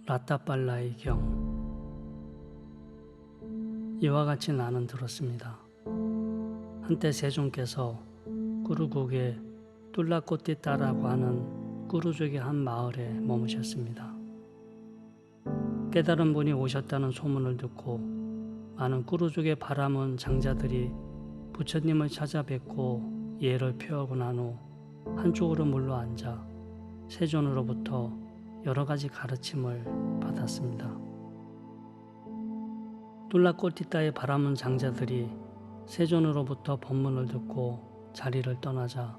라타팔라의 경. 이와 같이 나는 들었습니다. 한때 세종께서 꾸르국의 툴라꼬띠따라고 하는 꾸르족의 한 마을에 머무셨습니다. 깨달은 분이 오셨다는 소문을 듣고 많은 꾸르족의 바람은 장자들이 부처님을 찾아뵙고 예를 표하고 난 후 한쪽으로 물러앉아 세존으로부터 여러 가지 가르침을 받았습니다. 툴라꼬띠따의 바람은 장자들이 세존으로부터 법문을 듣고 자리를 떠나자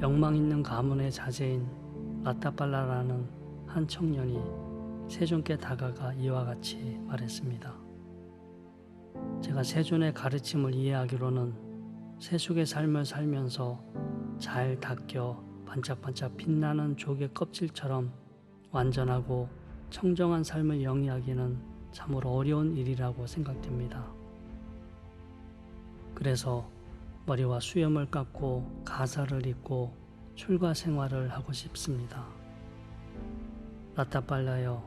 명망 있는 가문의 자제인 라타팔라라는 한 청년이 세존께 다가가 이와 같이 말했습니다. 제가 세존의 가르침을 이해하기로는 세속의 삶을 살면서 잘 닦여 반짝반짝 빛나는 조개 껍질처럼 완전하고 청정한 삶을 영위하기는 참으로 어려운 일이라고 생각됩니다. 그래서 머리와 수염을 깎고 가사를 입고 출가 생활을 하고 싶습니다. 라타팔라여,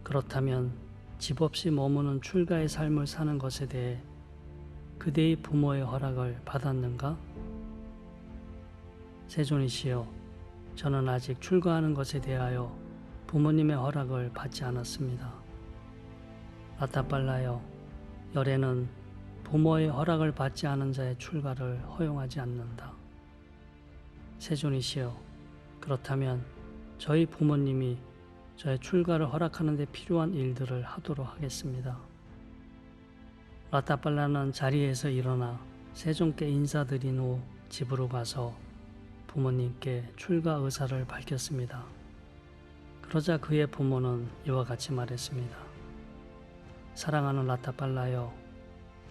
그렇다면 집 없이 머무는 출가의 삶을 사는 것에 대해 그대의 부모의 허락을 받았는가? 세존이시여, 저는 아직 출가하는 것에 대하여 부모님의 허락을 받지 않았습니다. 라타팔라여, 열애는 부모의 허락을 받지 않은 자의 출가를 허용하지 않는다. 세존이시여, 그렇다면 저희 부모님이 저의 출가를 허락하는 데 필요한 일들을 하도록 하겠습니다. 라타팔라는 자리에서 일어나 세존께 인사드린 후 집으로 가서 부모님께 출가 의사를 밝혔습니다. 그러자 그의 부모는 이와 같이 말했습니다. 사랑하는 라타팔라여,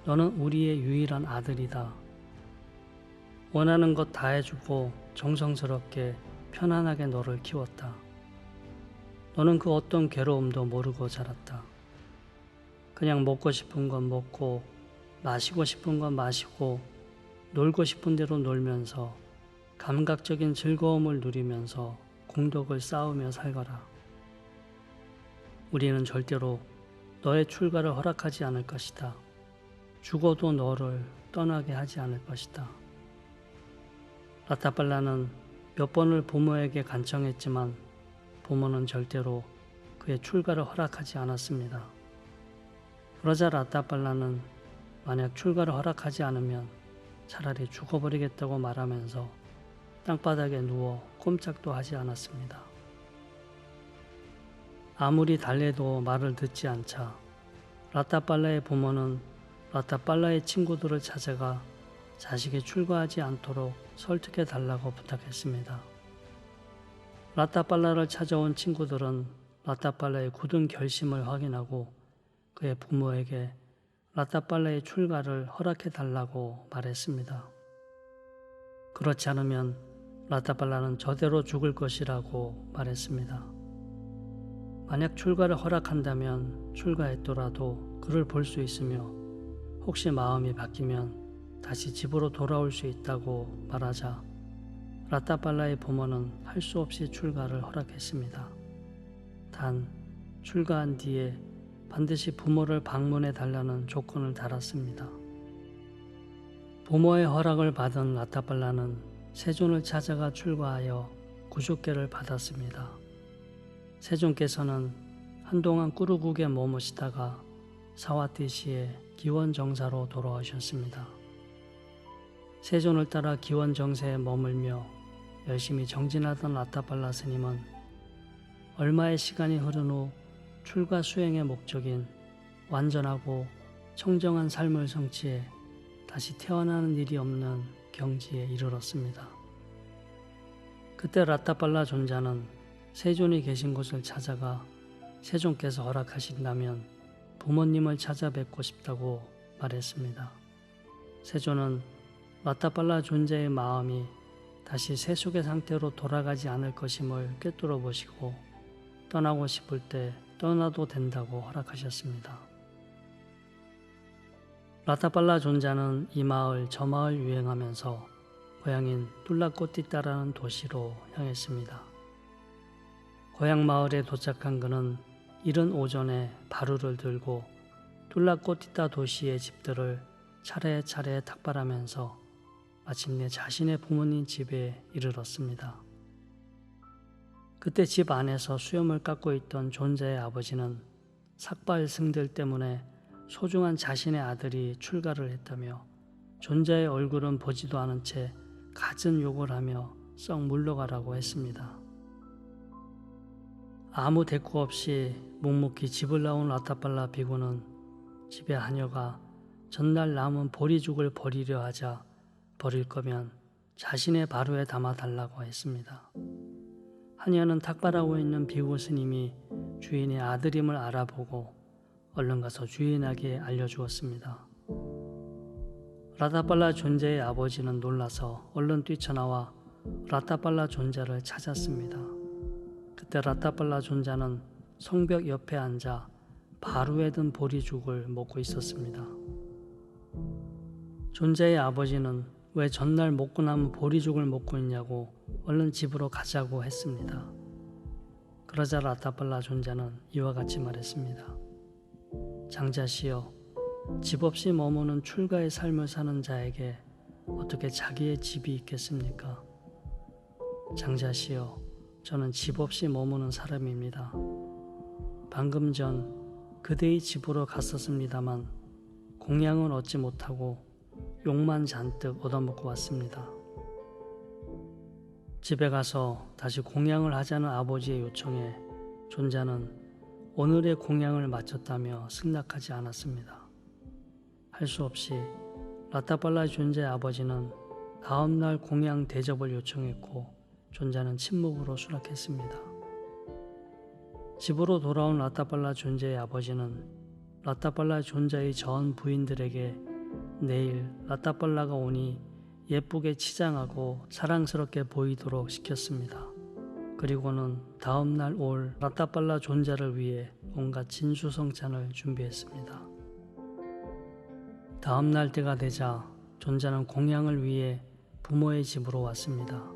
너는 우리의 유일한 아들이다. 원하는 것 다 해주고 정성스럽게 편안하게 너를 키웠다. 너는 그 어떤 괴로움도 모르고 자랐다. 그냥 먹고 싶은 건 먹고 마시고 싶은 건 마시고 놀고 싶은 대로 놀면서 감각적인 즐거움을 누리면서 공덕을 쌓으며 살거라. 우리는 절대로 너의 출가를 허락하지 않을 것이다. 죽어도 너를 떠나게 하지 않을 것이다. 라타팔라는 몇 번을 부모에게 간청했지만 부모는 절대로 그의 출가를 허락하지 않았습니다. 그러자 라타팔라는 만약 출가를 허락하지 않으면 차라리 죽어버리겠다고 말하면서 땅바닥에 누워 꼼짝도 하지 않았습니다. 아무리 달래도 말을 듣지 않자 라타팔라의 부모는 라타팔라의 친구들을 찾아가 자식이 출가하지 않도록 설득해 달라고 부탁했습니다. 라타팔라를 찾아온 친구들은 라타팔라의 굳은 결심을 확인하고 그의 부모에게 라타팔라의 출가를 허락해 달라고 말했습니다. 그렇지 않으면 라타팔라는 저대로 죽을 것이라고 말했습니다. 만약 출가를 허락한다면 출가했더라도 그를 볼 수 있으며 혹시 마음이 바뀌면 다시 집으로 돌아올 수 있다고 말하자 라타팔라의 부모는 할 수 없이 출가를 허락했습니다. 단 출가한 뒤에 반드시 부모를 방문해 달라는 조건을 달았습니다. 부모의 허락을 받은 라타팔라는 세존을 찾아가 출가하여 구족계를 받았습니다. 세존께서는 한동안 꾸르국에 머무시다가 사와티시에 기원정사로 돌아오셨습니다. 세존을 따라 기원정사에 머물며 열심히 정진하던 라타팔라 스님은 얼마의 시간이 흐른 후 출가 수행의 목적인 완전하고 청정한 삶을 성취해 다시 태어나는 일이 없는 경지에 이르렀습니다. 그때 라타팔라 존자는 세존이 계신 곳을 찾아가 세존께서 허락하신다면 부모님을 찾아뵙고 싶다고 말했습니다. 세존은 라타팔라 존자의 마음이 다시 세속의 상태로 돌아가지 않을 것임을 꿰뚫어 보시고 떠나고 싶을 때 떠나도 된다고 허락하셨습니다. 라타팔라 존자는 이 마을 저 마을 유행하면서 고향인 툴라꼬띠따라는 도시로 향했습니다. 고향 마을에 도착한 그는 이른 오전에 바루를 들고 둘라꼬티타 도시의 집들을 차례차례 탁발하면서 마침내 자신의 부모님 집에 이르렀습니다. 그때 집 안에서 수염을 깎고 있던 존자의 아버지는 삭발 승들 때문에 소중한 자신의 아들이 출가를 했다며 존자의 얼굴은 보지도 않은 채 갖은 욕을 하며 썩 물러가라고 했습니다. 아무 대꾸 없이 묵묵히 집을 나온 라타팔라 비구는 집의 하녀가 전날 남은 보리죽을 버리려 하자 버릴 거면 자신의 바루에 담아 달라고 했습니다. 하녀는 탁발하고 있는 비구 스님이 주인의 아들임을 알아보고 얼른 가서 주인에게 알려주었습니다. 라타팔라 존자의 아버지는 놀라서 얼른 뛰쳐나와 라타팔라 존자를 찾았습니다. 그때 라타팔라 존자는 성벽 옆에 앉아 바루에 든 보리죽을 먹고 있었습니다. 존자의 아버지는 왜 전날 먹고 남은 보리죽을 먹고 있냐고 얼른 집으로 가자고 했습니다. 그러자 라타팔라 존자는 이와 같이 말했습니다. 장자시여, 집 없이 머무는 출가의 삶을 사는 자에게 어떻게 자기의 집이 있겠습니까? 장자시여, 저는 집 없이 머무는 사람입니다. 방금 전 그대의 집으로 갔었습니다만 공양은 얻지 못하고 욕만 잔뜩 얻어먹고 왔습니다. 집에 가서 다시 공양을 하자는 아버지의 요청에 존자는 오늘의 공양을 마쳤다며 승낙하지 않았습니다. 할 수 없이 라타팔라 존자의 아버지는 다음날 공양 대접을 요청했고 존자는 침묵으로 수락했습니다. 집으로 돌아온 라타팔라 존자의 아버지는 라타팔라 존자의 전 부인들에게 내일 라타팔라가 오니 예쁘게 치장하고 사랑스럽게 보이도록 시켰습니다. 그리고는 다음날 올 라타팔라 존자를 위해 온갖 진수성찬을 준비했습니다. 다음날 때가 되자 존자는 공양을 위해 부모의 집으로 왔습니다.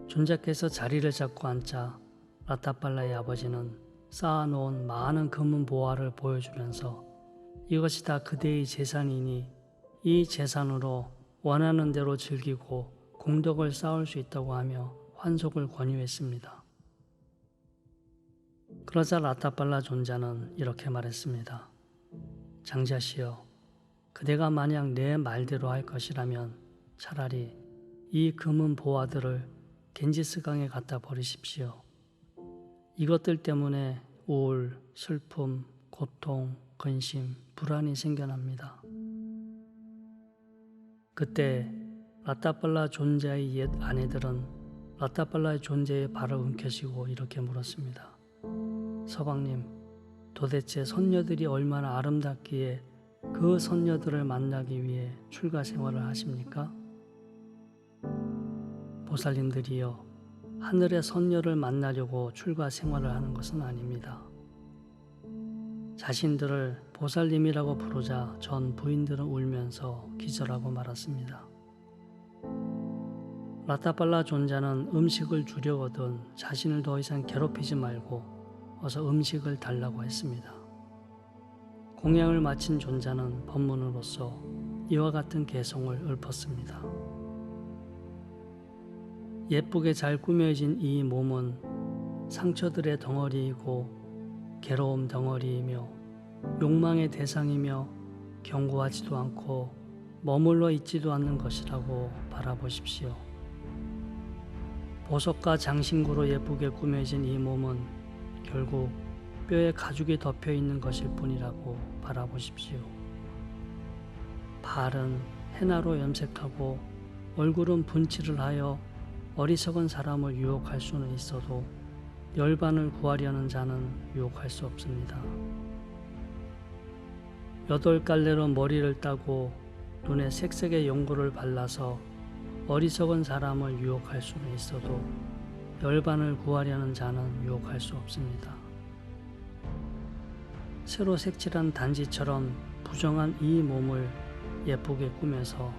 존자께서 자리를 잡고 앉자 라타팔라의 아버지는 쌓아놓은 많은 금은 보화를 보여주면서 이것이 다 그대의 재산이니 이 재산으로 원하는 대로 즐기고 공덕을 쌓을 수 있다고 하며 환속을 권유했습니다. 그러자 라타팔라 존자는 이렇게 말했습니다. 장자시여, 그대가 만약 내 말대로 할 것이라면 차라리 이 금은 보화들을 겐지스강에 갖다 버리십시오. 이것들 때문에 우울, 슬픔, 고통, 근심, 불안이 생겨납니다. 그때 라타팔라 존자의 옛 아내들은 라타팔라 존자의 발을 움켜쥐고 이렇게 물었습니다. 서방님, 도대체 선녀들이 얼마나 아름답기에 그 선녀들을 만나기 위해 출가 생활을 하십니까? 보살님들이여, 하늘의 선녀를 만나려고 출가 생활을 하는 것은 아닙니다. 자신들을 보살님이라고 부르자 전 부인들은 울면서 기절하고 말았습니다. 라타팔라 존자는 음식을 주려거든 자신을 더 이상 괴롭히지 말고 어서 음식을 달라고 했습니다. 공양을 마친 존자는 법문으로써 이와 같은 개성을 읊었습니다. 예쁘게 잘 꾸며진 이 몸은 상처들의 덩어리이고 괴로움 덩어리이며 욕망의 대상이며 견고하지도 않고 머물러 있지도 않는 것이라고 바라보십시오. 보석과 장신구로 예쁘게 꾸며진 이 몸은 결국 뼈에 가죽이 덮여 있는 것일 뿐이라고 바라보십시오. 발은 해나로 염색하고 얼굴은 분칠을 하여 어리석은 사람을 유혹할 수는 있어도 열반을 구하려는 자는 유혹할 수 없습니다. 8갈래로 머리를 따고 눈에 색색의 연고를 발라서 어리석은 사람을 유혹할 수는 있어도 열반을 구하려는 자는 유혹할 수 없습니다. 새로 색칠한 단지처럼 부정한 이 몸을 예쁘게 꾸며서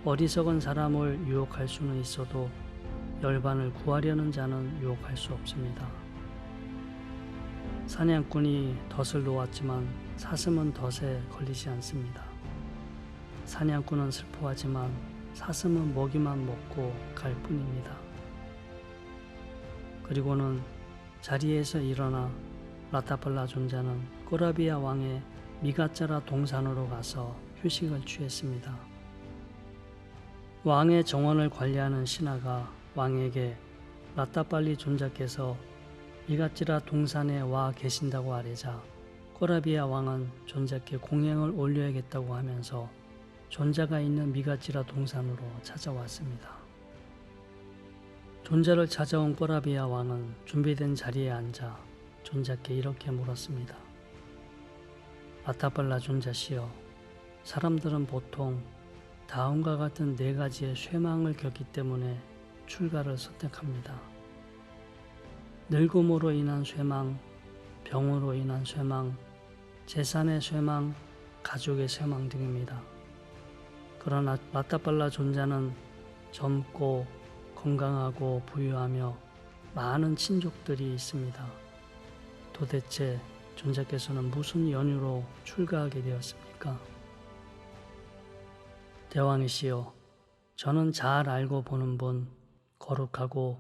어리석은 사람을 유혹할 수는 있어도 열반을 구하려는 자는 유혹할 수 없습니다. 사냥꾼이 덫을 놓았지만 사슴은 덫에 걸리지 않습니다. 사냥꾼은 슬퍼하지만 사슴은 먹이만 먹고 갈 뿐입니다. 그리고는 자리에서 일어나 라타팔라 존자는 꼬라비아 왕의 미가짜라 동산으로 가서 휴식을 취했습니다. 왕의 정원을 관리하는 신하가 왕에게 라타팔리 존자께서 미가짜라 동산에 와 계신다고 아뢰자 꼬라비아 왕은 존자께 공양을 올려야겠다고 하면서 존자가 있는 미가짜라 동산으로 찾아왔습니다. 존자를 찾아온 꼬라비아 왕은 준비된 자리에 앉아 존자께 이렇게 물었습니다. 라타팔라 존자시여, 사람들은 보통 다음과 같은 4가지의 쇠망을 겪기 때문에 출가를 선택합니다. 늙음으로 인한 쇠망, 병으로 인한 쇠망, 재산의 쇠망, 가족의 쇠망 등입니다. 그러나 라타팔라 존자는 젊고 건강하고 부유하며 많은 친족들이 있습니다. 도대체 존자께서는 무슨 연유로 출가하게 되었습니까? 대왕이시여, 저는 잘 알고 보는 분, 거룩하고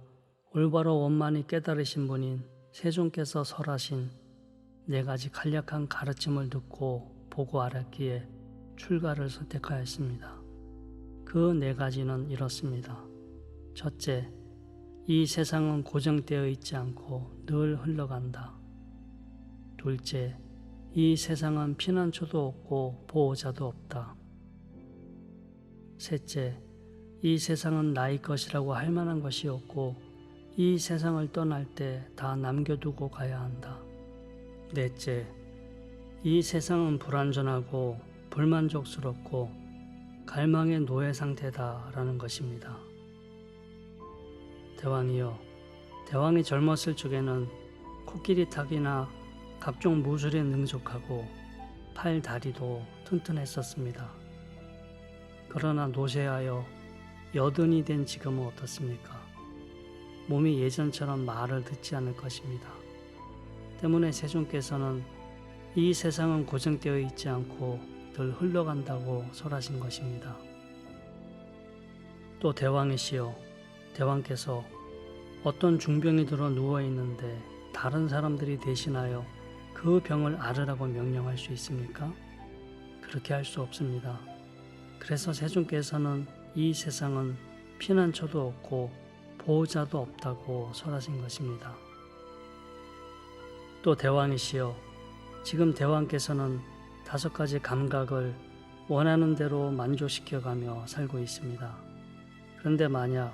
올바로 원만히 깨달으신 분인 세존께서 설하신 4가지 간략한 가르침을 듣고 보고 알았기에 출가를 선택하였습니다. 그 4가지는 이렇습니다. 첫째, 이 세상은 고정되어 있지 않고 늘 흘러간다. 둘째, 이 세상은 피난처도 없고 보호자도 없다. 셋째, 이 세상은 나의 것이라고 할 만한 것이 없고 이 세상을 떠날 때 다 남겨두고 가야 한다. 넷째, 이 세상은 불완전하고 불만족스럽고 갈망의 노예 상태다라는 것입니다. 대왕이여, 대왕이 젊었을 적에는 코끼리 타기나 각종 무술에 능숙하고 팔, 다리도 튼튼했었습니다. 그러나 노쇠하여 여든이 된 지금은 어떻습니까? 몸이 예전처럼 말을 듣지 않을 것입니다. 때문에 세존께서는 이 세상은 고정되어 있지 않고 늘 흘러간다고 설하신 것입니다. 또 대왕이시여, 대왕께서 어떤 중병이 들어 누워있는데 다른 사람들이 대신하여 그 병을 앓으라고 명령할 수 있습니까? 그렇게 할 수 없습니다. 그래서 세존께서는 이 세상은 피난처도 없고 보호자도 없다고 설하신 것입니다. 또 대왕이시여, 지금 대왕께서는 5가지 감각을 원하는 대로 만족시켜가며 살고 있습니다. 그런데 만약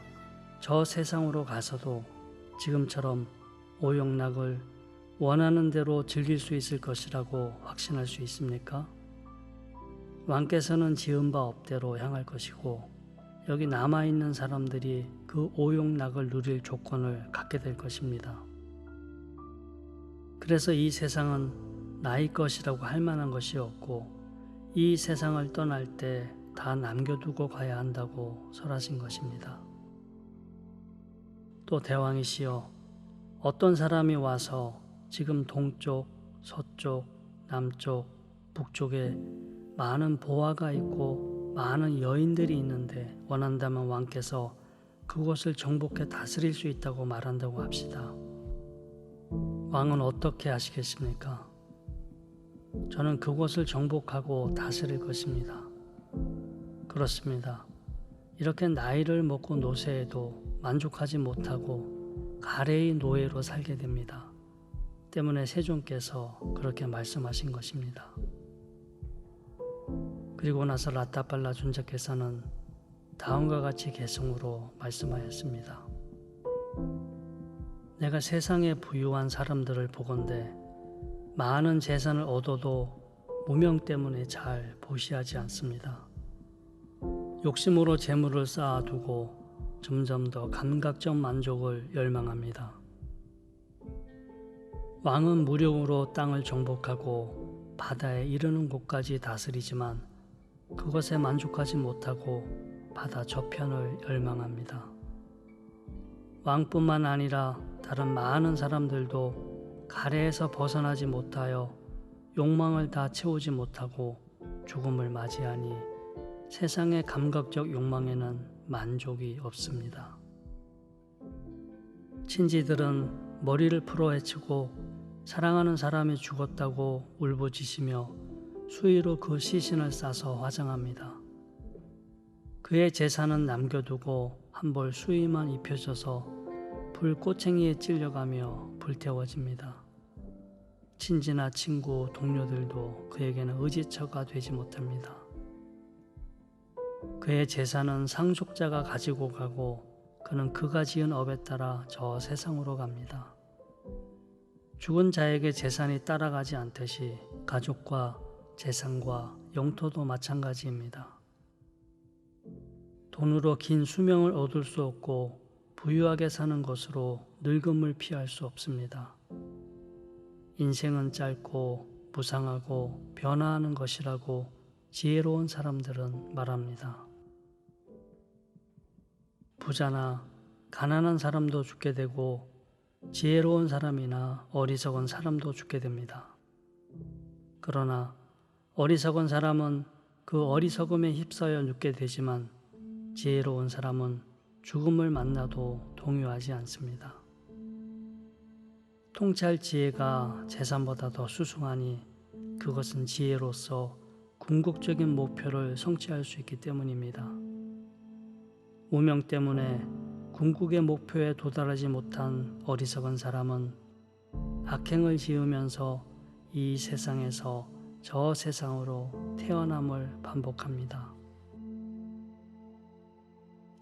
저 세상으로 가서도 지금처럼 오욕락을 원하는 대로 즐길 수 있을 것이라고 확신할 수 있습니까? 왕께서는 지은 바 업대로 향할 것이고 여기 남아있는 사람들이 그 오욕락을 누릴 조건을 갖게 될 것입니다. 그래서 이 세상은 나의 것이라고 할 만한 것이 없고 이 세상을 떠날 때 다 남겨두고 가야 한다고 설하신 것입니다. 또 대왕이시여, 어떤 사람이 와서 지금 동쪽, 서쪽, 남쪽, 북쪽에 많은 보화가 있고 많은 여인들이 있는데 원한다면 왕께서 그곳을 정복해 다스릴 수 있다고 말한다고 합시다. 왕은 어떻게 하시겠습니까? 저는 그곳을 정복하고 다스릴 것입니다. 그렇습니다. 이렇게 나이를 먹고 노쇠해도 만족하지 못하고 가래의 노예로 살게 됩니다. 때문에 세존께서 그렇게 말씀하신 것입니다. 그리고 나서 라타팔라 존자께서는 다음과 같이 개성으로 말씀하였습니다. 내가 세상에 부유한 사람들을 보건대 많은 재산을 얻어도 무명 때문에 잘 보시하지 않습니다. 욕심으로 재물을 쌓아두고 점점 더 감각적 만족을 열망합니다. 왕은 무력으로 땅을 정복하고 바다에 이르는 곳까지 다스리지만 그것에 만족하지 못하고 바다 저편을 열망합니다. 왕뿐만 아니라 다른 많은 사람들도 가래에서 벗어나지 못하여 욕망을 다 채우지 못하고 죽음을 맞이하니 세상의 감각적 욕망에는 만족이 없습니다. 친지들은 머리를 풀어 헤치고 사랑하는 사람이 죽었다고 울부짖으며 수의로 그 시신을 싸서 화장합니다. 그의 재산은 남겨두고 한 벌 수의만 입혀져서 불꽃챙이에 찔려가며 불태워집니다. 친지나 친구, 동료들도 그에게는 의지처가 되지 못합니다. 그의 재산은 상속자가 가지고 가고 그는 그가 지은 업에 따라 저 세상으로 갑니다. 죽은 자에게 재산이 따라가지 않듯이 가족과 재산과 영토도 마찬가지입니다. 돈으로 긴 수명을 얻을 수 없고 부유하게 사는 것으로 늙음을 피할 수 없습니다. 인생은 짧고 무상하고 변화하는 것이라고 지혜로운 사람들은 말합니다. 부자나 가난한 사람도 죽게 되고 지혜로운 사람이나 어리석은 사람도 죽게 됩니다. 그러나 어리석은 사람은 그 어리석음에 휩싸여 죽게 되지만 지혜로운 사람은 죽음을 만나도 동요하지 않습니다. 통찰 지혜가 재산보다 더 수승하니 그것은 지혜로서 궁극적인 목표를 성취할 수 있기 때문입니다. 우명 때문에 궁극의 목표에 도달하지 못한 어리석은 사람은 악행을 지으면서 이 세상에서 저 세상으로 태어남을 반복합니다.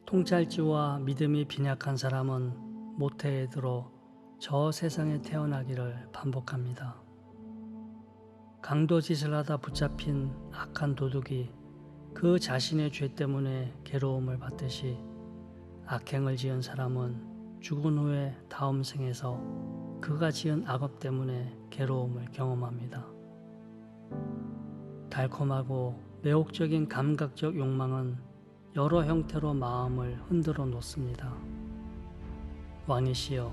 통찰지와 믿음이 빈약한 사람은 모태에 들어 저 세상에 태어나기를 반복합니다. 강도짓을 하다 붙잡힌 악한 도둑이 그 자신의 죄 때문에 괴로움을 받듯이 악행을 지은 사람은 죽은 후에 다음 생에서 그가 지은 악업 때문에 괴로움을 경험합니다. 달콤하고 매혹적인 감각적 욕망은 여러 형태로 마음을 흔들어 놓습니다. 왕이시여,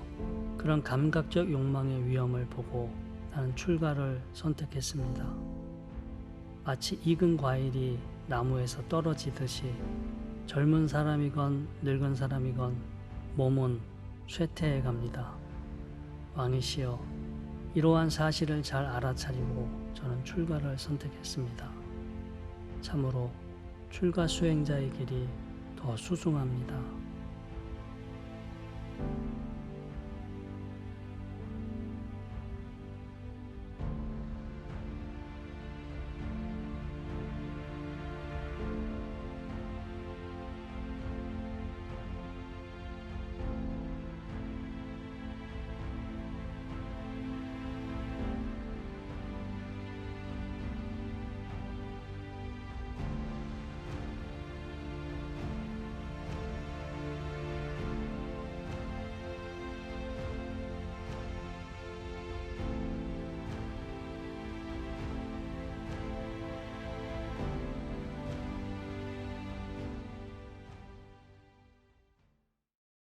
그런 감각적 욕망의 위험을 보고 나는 출가를 선택했습니다. 마치 익은 과일이 나무에서 떨어지듯이 젊은 사람이건 늙은 사람이건 몸은 쇠퇴해 갑니다. 왕이시여, 이러한 사실을 잘 알아차리고 저는 출가를 선택했습니다. 참으로 출가 수행자의 길이 더 수승합니다.